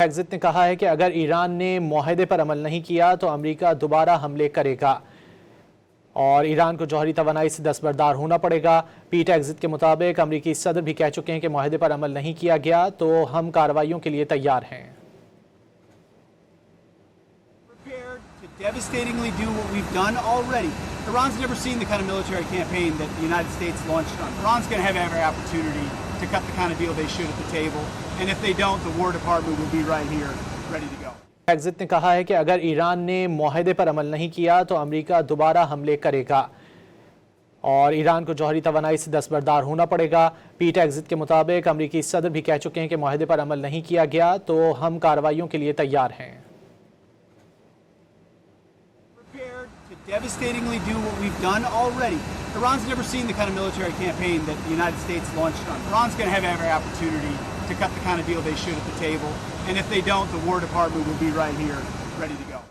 Exit نے کہا ہے کہ اگر ایران نے معاہدے پر عمل نہیں کیا تو امریکا دوبارہ حملے کرے گا اور ایران کو جوہری توانائی سے دستبردار ہونا پڑے گا۔ پیٹ ایگزٹ کے مطابق امریکی صدر بھی کہہ چکے ہیں کہ معاہدے پر عمل نہیں کیا گیا تو ہم کارروائیوں کے لیے تیار ہیں۔ Devastatingly do what we've done already. Iran's never seen the kind of military campaign that the United States launched on. Iran's going to have every opportunity to cut the kind of deal they should at the table. And if they don't, the War Department will be right here, ready to go. Exit نے کہا ہے کہ اگر ایران نے معاہدے پر عمل نہیں کیا تو امریکا دوبارہ حملے کرے گا اور ایران کو جوہری توانائی سے دستبردار ہونا پڑے گا۔ پیٹ ایگزٹ کے مطابق امریکی صدر بھی کہہ چکے ہیں کہ معاہدے پر عمل نہیں کیا گیا تو ہم کارروائیوں کے لیے تیار ہیں۔ Devastatingly do what we've done already. Iran's never seen the kind of military campaign that the United States launched on. Iran's going to have every opportunity to cut the kind of deal they should at the table. And if they don't, the War Department will be right here, ready to go.